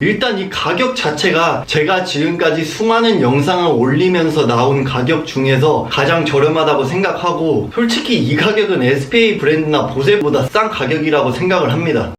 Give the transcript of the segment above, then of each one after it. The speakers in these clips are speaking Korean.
일단 이 가격 자체가 제가 지금까지 수많은 영상을 올리면서 나온 가격 중에서 가장 저렴하다고 생각하고, 솔직히 이 가격은 SPA 브랜드나 보세보다 싼 가격이라고 생각을 합니다.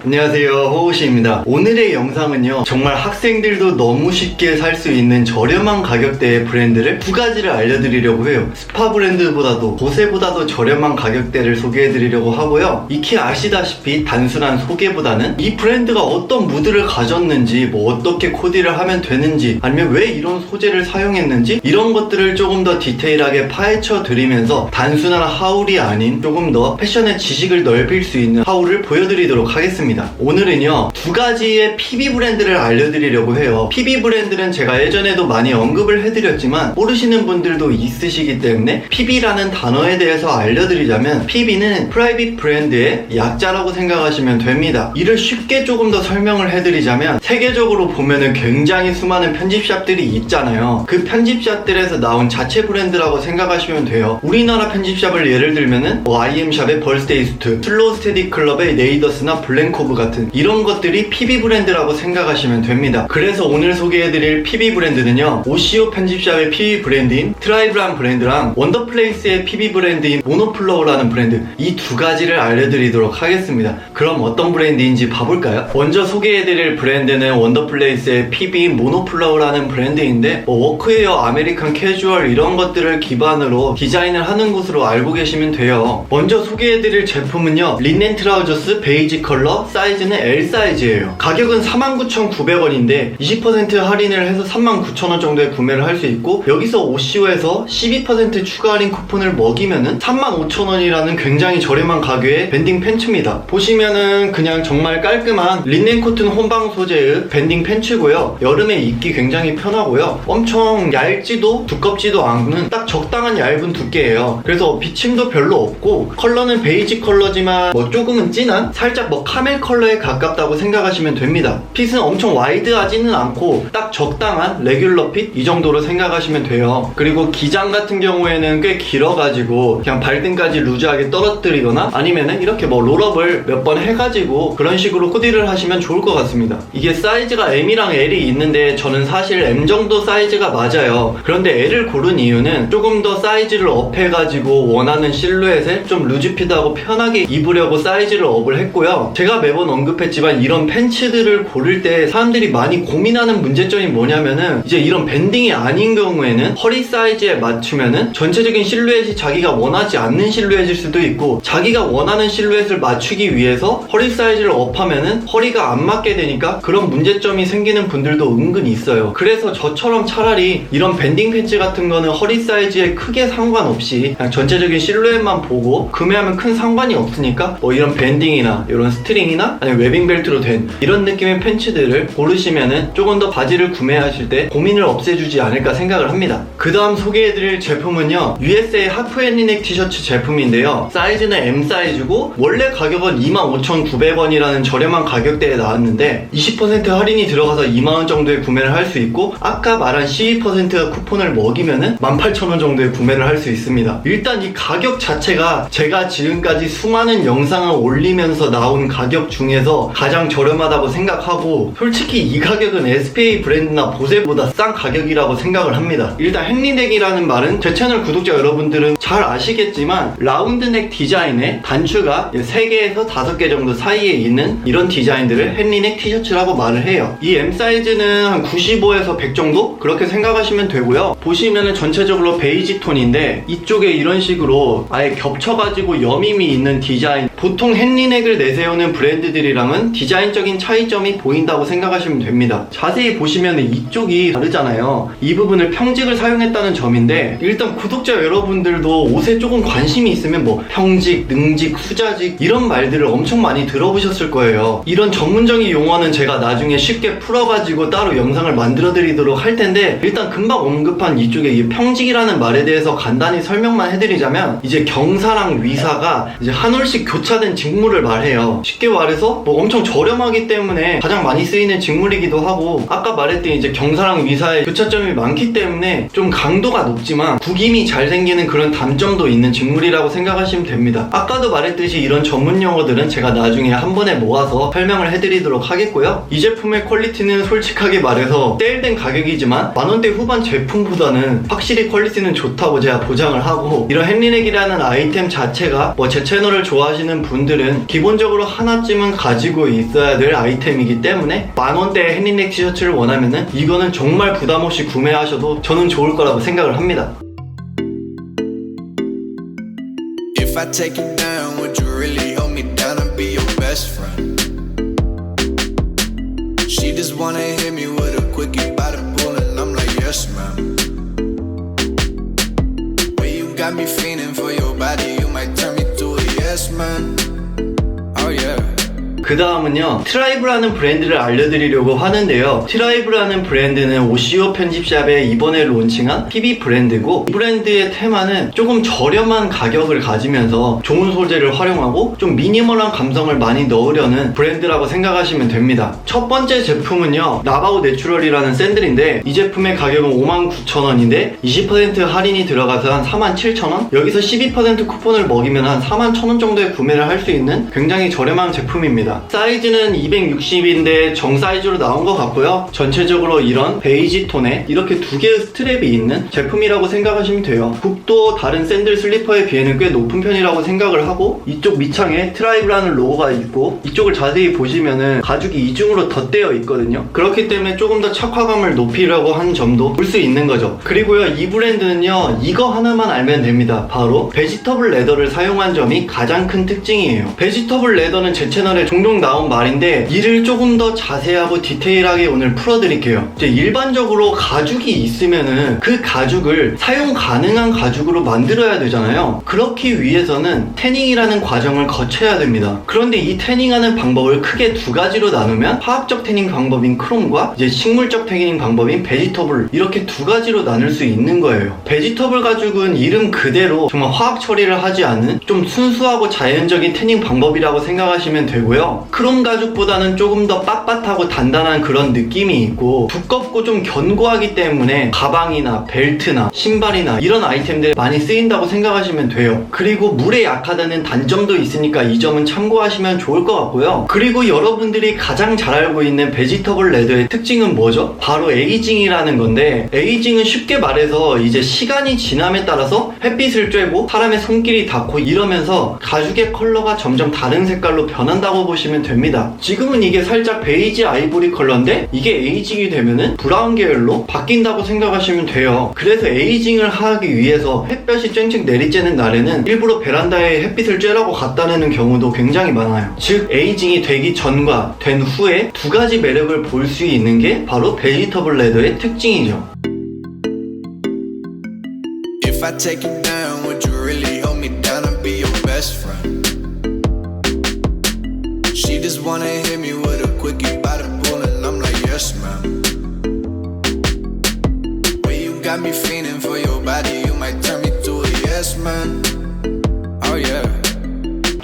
안녕하세요, 호우씨입니다. 오늘의 영상은요, 정말 학생들도 너무 쉽게 살 수 있는 저렴한 가격대의 브랜드를 두 가지를 알려드리려고 해요. 스파 브랜드보다도 보세보다도 저렴한 가격대를 소개해드리려고 하고요. 익히 아시다시피 단순한 소개보다는 이 브랜드가 어떤 무드를 가졌는지, 어떻게 코디를 하면 되는지, 아니면 왜 이런 소재를 사용했는지, 이런 것들을 조금 더 디테일하게 파헤쳐 드리면서 단순한 하울이 아닌 조금 더 패션의 지식을 넓힐 수 있는 하울을 보여드리도록 하겠습니다. 오늘은요, 두 가지의 PB 브랜드를 알려드리려고 해요. PB 브랜드는 제가 예전에도 많이 언급을 해드렸지만 모르시는 분들도 있으시기 때문에 PB라는 단어에 대해서 알려드리자면, PB는 프라이빗 브랜드의 약자라고 생각하시면 됩니다. 이를 쉽게 조금 더 설명을 해드리자면, 세계적으로 보면은 굉장히 수많은 편집샵들이 있잖아요. 그 편집샵들에서 나온 자체 브랜드라고 생각하시면 돼요. 우리나라 편집샵을 예를 들면은 IM샵의 벌스데이스트, 슬로우 스테디 클럽의 네이더스나 블랭코브 같은 이런 것들이 PB 브랜드라고 생각하시면 됩니다. 그래서 오늘 소개해드릴 PB 브랜드는요, 오시오 편집샵의 PB 브랜드인 트라이브란 브랜드랑 원더플레이스의 PB 브랜드인 모노플로우라는 브랜드, 이 두 가지를 알려드리도록 하겠습니다. 그럼 어떤 브랜드인지 봐볼까요? 먼저 소개해드릴 브랜드는 원더플레이스의 PB 모노플로우라는 브랜드인데, 워크웨어, 아메리칸 캐주얼 이런 것들을 기반으로 디자인을 하는 곳으로 알고 계시면 돼요. 먼저 소개해드릴 제품은요, 린넨 트라우저스 베이지 컬러, 사이즈는 L 사이즈예요. 가격은 49,900원인데 20% 할인을 해서 39,000원 정도에 구매를 할 수 있고, 여기서 오시오에서 12% 추가 할인 쿠폰을 먹이면은 35,000원이라는 굉장히 저렴한 가격의 밴딩 팬츠입니다. 보시면은 그냥 정말 깔끔한 린넨 코튼 혼방 소재의 밴딩 팬츠고요. 여름에 입기 굉장히 편하고요. 엄청 얇지도 두껍지도 않은 딱 적당한 얇은 두께예요. 그래서 비침도 별로 없고, 컬러는 베이지 컬러지만 조금은 진한 살짝 카멜 컬러에 가깝다고 생각하시면 됩니다. 핏은 엄청 와이드하지는 않고 딱 적당한 레귤러 핏 이 정도로 생각하시면 돼요. 그리고 기장 같은 경우에는 꽤 길어가지고 그냥 발등까지 루즈하게 떨어뜨리거나 아니면은 이렇게 롤업을 몇 번 해가지고 그런 식으로 코디를 하시면 좋을 것 같습니다. 이게 사이즈가 M이랑 L이 있는데 저는 사실 M 정도 사이즈가 맞아요. 그런데 L을 고른 이유는 조금 더 사이즈를 업해가지고 원하는 실루엣에 좀 루즈핏하고 편하게 입으려고 사이즈를 업을 했고요. 제가 매번 언급했지만 이런 팬츠들을 고를 때 사람들이 많이 고민하는 문제점이 뭐냐면은, 이제 이런 밴딩이 아닌 경우에는 허리 사이즈에 맞추면은 전체적인 실루엣이 자기가 원하지 않는 실루엣일 수도 있고, 자기가 원하는 실루엣을 맞추기 위해서 허리 사이즈를 업하면은 허리가 안 맞게 되니까 그런 문제점이 생기는 분들도 은근히 있어요. 그래서 저처럼 차라리 이런 밴딩 팬츠 같은 거는 허리 사이즈에 크게 상관없이 그냥 전체적인 실루엣만 보고 구매하면 큰 상관이 없으니까 이런 밴딩이나 이런 스트링이나 아니면 웨빙벨트로 된 이런 느낌의 팬츠들을 고르시면은 조금 더 바지를 구매하실 때 고민을 없애주지 않을까 생각을 합니다. 그 다음 소개해드릴 제품은요, USA 하프 앤리넥 티셔츠 제품인데요, 사이즈는 M 사이즈고 원래 가격은 25,900원이라는 저렴한 가격대에 나왔는데 20% 할인이 들어가서 2만원 정도에 구매를 할 수 있고, 아까 말한 12% 쿠폰을 먹이면은 18,000원 정도에 구매를 할 수 있습니다. 일단 이 가격 자체가 제가 지금까지 수많은 영상을 올리면서 나온 가격 중에서 가장 저렴하다고 생각하고, 솔직히 이 가격은 SPA 브랜드나 보세보다 싼 가격이라고 생각을 합니다. 일단 헨리넥이라는 말은 제 채널 구독자 여러분들은 잘 아시겠지만, 라운드넥 디자인의 단추가 3개에서 5개 정도 사이에 있는 이런 디자인들을 헨리넥 티셔츠라고 말을 해요. 이 M 사이즈는 한 95에서 100 정도? 그렇게 생각하시면 되고요. 보시면은 전체적으로 베이지 톤인데 이쪽에 이런 식으로 아예 겹쳐가지고 여밈이 있는 디자인, 보통 헨리넥을 내세우는 브랜드들이랑은 디자인적인 차이점이 보인다고 생각하시면 됩니다. 자세히 보시면 이쪽이 다르잖아요. 이 부분을 평직을 사용했다는 점인데, 일단 구독자 여러분들도 옷에 조금 관심이 있으면 평직, 능직, 수자직 이런 말들을 엄청 많이 들어보셨을 거예요. 이런 전문적인 용어는 제가 나중에 쉽게 풀어가지고 따로 영상을 만들어 드리도록 할 텐데, 일단 금방 언급한 이쪽에 이 평직이라는 말에 대해서 간단히 설명만 해드리자면, 이제 경사랑 위사가 이제 한 올씩 교차 고차된 직물을 말해요. 쉽게 말해서 뭐 엄청 저렴하기 때문에 가장 많이 쓰이는 직물이기도 하고, 아까 말했던 이제 경사랑 위사의 교차점이 많기 때문에 좀 강도가 높지만 구김이 잘 생기는 그런 단점도 있는 직물이라고 생각하시면 됩니다. 아까도 말했듯이 이런 전문 용어들은 제가 나중에 한 번에 모아서 설명을 해드리도록 하겠고요. 이 제품의 퀄리티는 솔직하게 말해서 세일된 가격이지만 만원대 후반 제품보다는 확실히 퀄리티는 좋다고 제가 보장을 하고, 이런 헨리넥이라는 아이템 자체가 뭐 제 채널을 좋아하시는 분들은 기본적으로 하나쯤은 가지고 있어야 될 아이템이기 때문에 만원대 헨리넥 티셔츠를 원하면은 이거는 정말 부담없이 구매하셔도 저는 좋을 거라고 생각을 합니다. If I take you down, would you really hold me down and be your best friend? She just wanna hit me with a quickie by the pool and I'm like, yes ma'am. Well, you got me fiending for your body, you might turn me to a yes man. Oh yeah. 그 다음은요, 트라이브라는 브랜드를 알려드리려고 하는데요. 트라이브라는 브랜드는 오시오 편집샵에 이번에 론칭한 PB 브랜드고, 이 브랜드의 테마는 조금 저렴한 가격을 가지면서 좋은 소재를 활용하고 좀 미니멀한 감성을 많이 넣으려는 브랜드라고 생각하시면 됩니다. 첫 번째 제품은요, 나바우 내추럴이라는 샌들인데, 이 제품의 가격은 59,000원인데 20% 할인이 들어가서 한 47,000원? 여기서 12% 쿠폰을 먹이면 한 41,000원 정도에 구매를 할 수 있는 굉장히 저렴한 제품입니다. 사이즈는 260인데 정 사이즈로 나온 것 같고요. 전체적으로 이런 베이지 톤에 이렇게 두 개의 스트랩이 있는 제품이라고 생각하시면 돼요. 굽도 다른 샌들 슬리퍼에 비해는 꽤 높은 편이라고 생각을 하고, 이쪽 밑창에 트라이브라는 로고가 있고, 이쪽을 자세히 보시면은 가죽이 이중으로 덧대어 있거든요. 그렇기 때문에 조금 더 착화감을 높이려고 한 점도 볼 수 있는 거죠. 그리고요, 이 브랜드는요, 이거 하나만 알면 됩니다. 바로 베지터블 레더를 사용한 점이 가장 큰 특징이에요. 베지터블 레더는 제 채널에 종종 나온 말인데, 이를 조금 더 자세하고 디테일하게 오늘 풀어드릴게요. 이제 일반적으로 가죽이 있으면은 그 가죽을 사용 가능한 가죽으로 만들어야 되잖아요. 그렇기 위해서는 태닝이라는 과정을 거쳐야 됩니다. 그런데 이 태닝하는 방법을 크게 두 가지로 나누면 화학적 태닝 방법인 크롬과 이제 식물적 태닝 방법인 베지터블, 이렇게 두 가지로 나눌 수 있는 거예요. 베지터블 가죽은 이름 그대로 정말 화학 처리를 하지 않은 좀 순수하고 자연적인 태닝 방법이라고 생각하시면 되고요. 크롬 가죽보다는 조금 더 빳빳하고 단단한 그런 느낌이 있고, 두껍고 좀 견고하기 때문에 가방이나 벨트나 신발이나 이런 아이템들에 많이 쓰인다고 생각하시면 돼요. 그리고 물에 약하다는 단점도 있으니까 이 점은 참고하시면 좋을 것 같고요. 그리고 여러분들이 가장 잘 알고 있는 베지터블 레더의 특징은 뭐죠? 바로 에이징이라는 건데, 에이징은 쉽게 말해서 이제 시간이 지남에 따라서 햇빛을 쬐고 사람의 손길이 닿고 이러면서 가죽의 컬러가 점점 다른 색깔로 변한다고 보시면 됩니다. 지금은 이게 살짝 베이지 아이보리 컬러인데, 이게 에이징이 되면은 브라운 계열로 바뀐다고 생각하시면 돼요. 그래서 에이징을 하기 위해서 햇볕이 쨍쨍 내리쬐는 날에는 일부러 베란다에 햇빛을 쬐라고 갖다 내는 경우도 굉장히 많아요. 즉 에이징이 되기 전과 된 후에 두 가지 매력을 볼 수 있는 게 바로 베지터블 레더의 특징이죠. If I take you down, would you really hold me down and be your best friend? She just wanna hit me with a quickie by the pool and I'm like, yes ma'am. Well, you got me fiending for your body, you might turn me to a yes man. Oh yeah.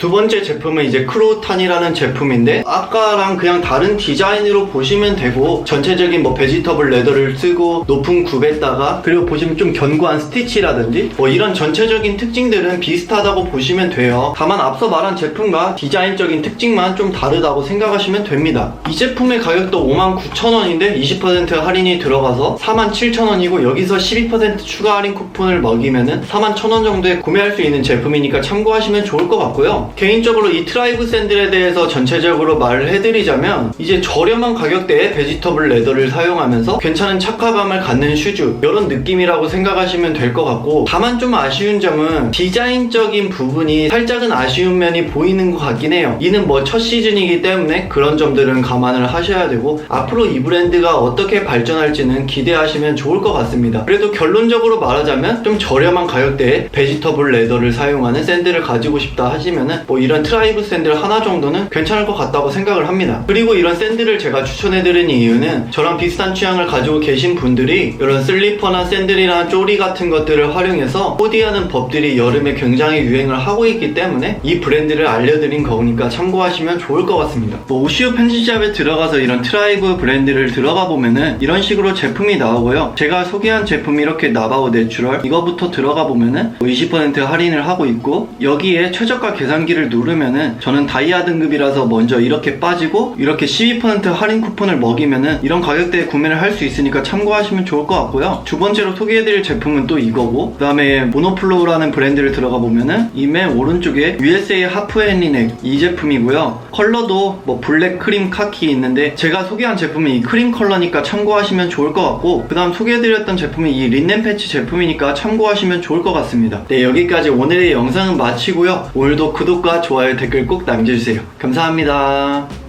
두 번째 제품은 이제 크로탄이라는 제품인데, 아까랑 그냥 다른 디자인으로 보시면 되고, 전체적인 뭐 베지터블 레더를 쓰고 높은 굽에다가, 그리고 보시면 좀 견고한 스티치라든지 뭐 이런 전체적인 특징들은 비슷하다고 보시면 돼요. 다만 앞서 말한 제품과 디자인적인 특징만 좀 다르다고 생각하시면 됩니다. 이 제품의 가격도 59,000원인데 20% 할인이 들어가서 47,000원이고, 여기서 12% 추가 할인 쿠폰을 먹이면은 41,000원 정도에 구매할 수 있는 제품이니까 참고하시면 좋을 것 같고요. 개인적으로 이 트라이브 샌들에 대해서 전체적으로 말을 해드리자면, 이제 저렴한 가격대에 베지터블 레더를 사용하면서 괜찮은 착화감을 갖는 슈즈, 이런 느낌이라고 생각하시면 될 것 같고, 다만 좀 아쉬운 점은 디자인적인 부분이 살짝은 아쉬운 면이 보이는 것 같긴 해요. 이는 뭐 첫 시즌이기 때문에 그런 점들은 감안을 하셔야 되고, 앞으로 이 브랜드가 어떻게 발전할지는 기대하시면 좋을 것 같습니다. 그래도 결론적으로 말하자면 좀 저렴한 가격대에 베지터블 레더를 사용하는 샌들을 가지고 싶다 하시면은 뭐 이런 트라이브 샌들 하나 정도는 괜찮을 것 같다고 생각을 합니다. 그리고 이런 샌들을 제가 추천해드리는 이유는 저랑 비슷한 취향을 가지고 계신 분들이 이런 슬리퍼나 샌들이나 쪼리 같은 것들을 활용해서 코디하는 법들이 여름에 굉장히 유행을 하고 있기 때문에 이 브랜드를 알려드린 거니까 참고하시면 좋을 것 같습니다. 뭐 오시오 편집샵에 들어가서 이런 트라이브 브랜드를 들어가 보면은 이런 식으로 제품이 나오고요. 제가 소개한 제품이 이렇게 나바오 내추럴 이거부터 들어가 보면은 20% 할인을 하고 있고, 여기에 최저가 계산기를 누르면은 저는 다이아 등급이라서 먼저 이렇게 빠지고 이렇게 12% 할인 쿠폰을 먹이면은 이런 가격대에 구매를 할 수 있으니까 참고하시면 좋을 것 같고요. 두 번째로 소개해드릴 제품은 또 이거고, 그 다음에 모노플로우라는 브랜드를 들어가 보면은 이 맨 오른쪽에 USA 하프 앤리넥 이 제품이고요. 컬러도 뭐 블랙, 크림, 카키 있는데 제가 소개한 제품이 이 크림 컬러니까 참고하시면 좋을 것 같고, 그 다음 소개해드렸던 제품이 이 린넨 패치 제품이니까 참고하시면 좋을 것 같습니다. 네, 여기까지 오늘의 영상은 마치고요. 오늘도 구독과 좋아요, 댓글 꼭 남겨주세요. 감사합니다.